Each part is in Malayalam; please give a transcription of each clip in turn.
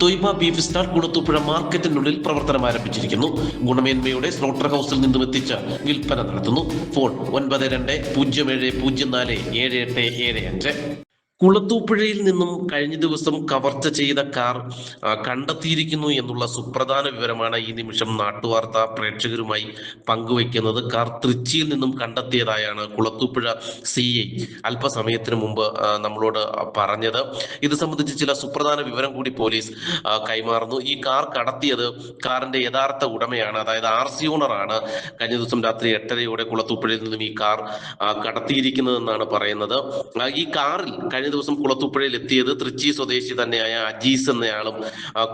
തൊയ്ബ ബീഫ് സ്റ്റാൾ കുളത്തൂപ്പുഴ മാർക്കറ്റിനുള്ളിൽ പ്രവർത്തനം ആരംഭിച്ചിരിക്കുന്നു. ഗുണമേന്മയുടെ സ്ലോട്ടർ ഹൗസിൽ നിന്നും എത്തിച്ച് വിൽപ്പന നടത്തുന്നു. ഫോൺ 9207047875. കുളത്തൂപ്പുഴയിൽ നിന്നും കഴിഞ്ഞ ദിവസം കവർച്ച ചെയ്ത കാർ കണ്ടെത്തിയിരിക്കുന്നു എന്നുള്ള സുപ്രധാന വിവരമാണ് ഈ നിമിഷം നാട്ടുവാർത്ത പ്രേക്ഷകരുമായി പങ്കുവയ്ക്കുന്നത്. കാർ തൃച്ചിയിൽ നിന്നും കണ്ടെത്തിയതായാണ് കുളത്തൂപ്പുഴ CI അല്പസമയത്തിന് മുമ്പ് നമ്മളോട് പറഞ്ഞത്. ഇത് സംബന്ധിച്ച് ചില സുപ്രധാന വിവരം കൂടി പോലീസ് കൈമാറുന്നു. ഈ കാർ കടത്തിയത് കാറിന്റെ യഥാർത്ഥ ഉടമയാണ്, അതായത് RC ഓണറാണ്. കഴിഞ്ഞ ദിവസം രാത്രി 8:30 കുളത്തൂപ്പുഴയിൽ നിന്നും ഈ കാർ കടത്തിയിരിക്കുന്നതെന്നാണ് പറയുന്നത്. ഈ കാറിൽ കഴിഞ്ഞ ദിവസം കുളത്തൂപ്പുഴയിൽ എത്തിയത് തൃച്ചി സ്വദേശി തന്നെയായ അജീസ് എന്നയാളും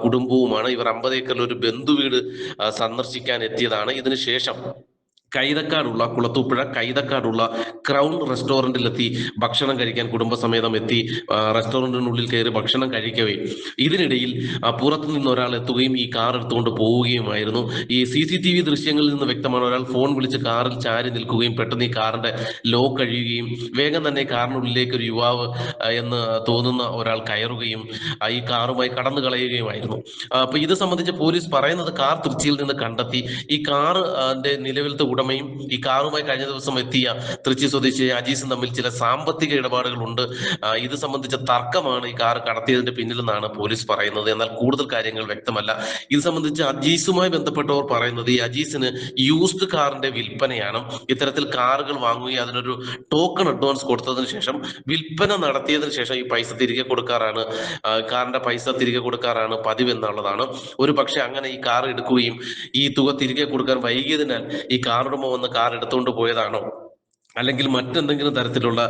കുടുംബവുമാണ്. ഇവർ 50 ഏക്കറിൽ ഒരു ബന്ധുവീട് സന്ദർശിക്കാൻ എത്തിയതാണ്. ഇതിനുശേഷം കുളത്തൂപ്പുഴ കൈതക്കാടുള്ള ക്രൗൺ റെസ്റ്റോറന്റിലെത്തി ഭക്ഷണം കഴിക്കാൻ കുടുംബസമേതം എത്തി. റെസ്റ്റോറന്റിനുള്ളിൽ കയറി ഭക്ഷണം കഴിക്കവേ ഇതിനിടയിൽ പുറത്തു നിന്ന് ഒരാൾ എത്തുകയും ഈ കാർ എടുത്തുകൊണ്ട് പോവുകയുമായിരുന്നു. ഈ CCTV ദൃശ്യങ്ങളിൽ നിന്ന് വ്യക്തമാണ്. ഒരാൾ ഫോൺ വിളിച്ച് കാറിൽ ചാരി നിൽക്കുകയും പെട്ടെന്ന് ഈ കാറിന്റെ ലോക്ക് കഴിയുകയും വേഗം തന്നെ കാറിനുള്ളിലേക്ക് ഒരു യുവാവ് എന്ന് തോന്നുന്ന ഒരാൾ കയറുകയും ഈ കാറുമായി കടന്നു കളയുകയുമായിരുന്നു. അപ്പൊ ഇത് സംബന്ധിച്ച് പോലീസ് പറയുന്നത് കാർ തൃച്ചിയിൽ നിന്ന് കണ്ടെത്തി. ഈ കാറിന്റെ നിലവിലത്തെ ഉടമയും ഈ കാറുമായി കഴിഞ്ഞ ദിവസം എത്തിയ തൃച്ചി സ്വദേശി അജീസും തമ്മിൽ ചില സാമ്പത്തിക ഇടപാടുകളുണ്ട്. ഇത് സംബന്ധിച്ച തർക്കമാണ് ഈ കാർ കടത്തിയതിന്റെ പിന്നിലെന്നാണ് പോലീസ് പറയുന്നത്. എന്നാൽ കൂടുതൽ കാര്യങ്ങൾ വ്യക്തമല്ല. ഇത് സംബന്ധിച്ച് അജീസുമായി ബന്ധപ്പെട്ടവർ പറയുന്നത് ഈ അജീസിന് യൂസ്ഡ് കാറിന്റെ വിൽപ്പനയാണ്. ഇത്തരത്തിൽ കാറുകൾ വാങ്ങുകയും അതിനൊരു ടോക്കൺ അഡ്വാൻസ് കൊടുത്തതിന് ശേഷം വിൽപ്പന നടത്തിയതിനു ശേഷം ഈ പൈസ തിരികെ കൊടുക്കാറാണ്, കാറിന്റെ പൈസ തിരികെ കൊടുക്കാറാണ് പതിവ് എന്നുള്ളതാണ്. ഒരു പക്ഷെ അങ്ങനെ ഈ കാർ എടുക്കുകയും ഈ തുക തിരികെ കൊടുക്കാൻ വൈകിയതിനാൽ ഈ കാറുടമ വന്ന് കാർ എടുത്തുകൊണ്ട് പോയതാണോ, അല്ലെങ്കിൽ മറ്റെന്തെങ്കിലും തരത്തിലുള്ള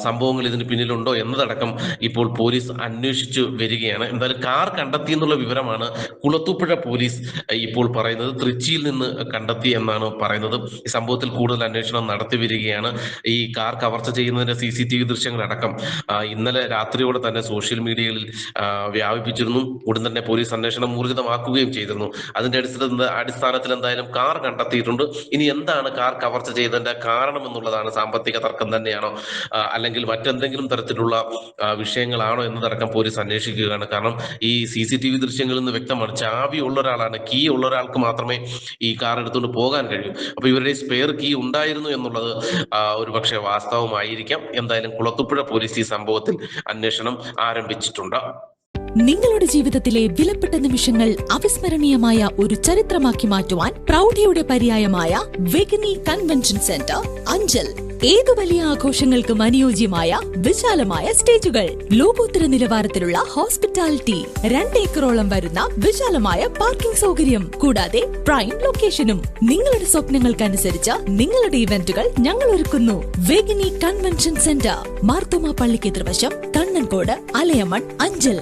സംഭവങ്ങൾ ഇതിന് പിന്നിലുണ്ടോ എന്നതടക്കം ഇപ്പോൾ പോലീസ് അന്വേഷിച്ചു വരികയാണ്. എന്തായാലും കാർ കണ്ടെത്തി എന്നുള്ള വിവരമാണ് കുളത്തൂപ്പുഴ പോലീസ് ഇപ്പോൾ പറയുന്നത്. തൃച്ചിയിൽ നിന്ന് കണ്ടെത്തി എന്നാണ് പറയുന്നത്. ഈ സംഭവത്തിൽ കൂടുതൽ അന്വേഷണം നടത്തി വരികയാണ്. ഈ കാർ കവർച്ച ചെയ്യുന്നതിന്റെ CCTV ദൃശ്യങ്ങളടക്കം ഇന്നലെ രാത്രിയോടെ തന്നെ സോഷ്യൽ മീഡിയകളിൽ വ്യാപിപ്പിച്ചിരുന്നു. ഉടൻ തന്നെ പോലീസ് അന്വേഷണം ഊർജിതമാക്കുകയും ചെയ്തിരുന്നു. അതിന്റെ അടിസ്ഥാനത്തിൽ എന്തായാലും കാർ കണ്ടെത്തിയിട്ടുണ്ട്. ഇനി എന്താണ് കാർ കവർച്ച ചെയ്തതിന്റെ കാരണം എന്നുള്ളതാണ്. സാമ്പത്തിക തർക്കം തന്നെയാണോ, അല്ലെങ്കിൽ മറ്റെന്തെങ്കിലും തരത്തിലുള്ള വിഷയങ്ങളാണോ എന്നതടക്കം പോലീസ് അന്വേഷിക്കുകയാണ്. കാരണം ഈ CCTV ദൃശ്യങ്ങളിൽ നിന്ന് വ്യക്തമാണ്, ചാവി ഉള്ള ഒരാളാണ്, കീ ഉള്ള ഒരാൾക്ക് മാത്രമേ ഈ കാർ എടുത്തുകൊണ്ട് പോകാൻ കഴിയൂ. അപ്പൊ ഇവരുടെ സ്പെയർ കീ ഉണ്ടായിരുന്നു എന്നുള്ളത് ഒരുപക്ഷെ വാസ്തവമായിരിക്കാം. എന്തായാലും കുളത്തൂപ്പുഴ പോലീസ് ഈ സംഭവത്തിൽ അന്വേഷണം ആരംഭിച്ചിട്ടുണ്ട്. നിങ്ങളുടെ ജീവിതത്തിലെ വിലപ്പെട്ട നിമിഷങ്ങൾ അവിസ്മരണീയമായ ഒരു ചരിത്രമാക്കി മാറ്റുവാൻ പ്രൗഢിയുടെ പര്യായമായ വെഗനി കൺവെൻഷൻ സെന്റർ അഞ്ചൽ. ഏതു വലിയ ആഘോഷങ്ങൾക്കും അനുയോജ്യമായ വിശാലമായ സ്റ്റേജുകൾ, ലോകോത്തര നിലവാരത്തിലുള്ള ഹോസ്പിറ്റാലിറ്റി, 2 ഏക്കറോളം വരുന്ന വിശാലമായ പാർക്കിംഗ് സൗകര്യം, കൂടാതെ പ്രൈം ലൊക്കേഷനും. നിങ്ങളുടെ സ്വപ്നങ്ങൾക്കനുസരിച്ച് നിങ്ങളുടെ ഇവന്റുകൾ ഞങ്ങൾ ഒരുക്കുന്നു. വെഗനി കൺവെൻഷൻ സെന്റർ, മാർത്തോമ പള്ളിക്ക് എതിർവശം, കണ്ണൻകോട്, അലയമൺ, അഞ്ചൽ.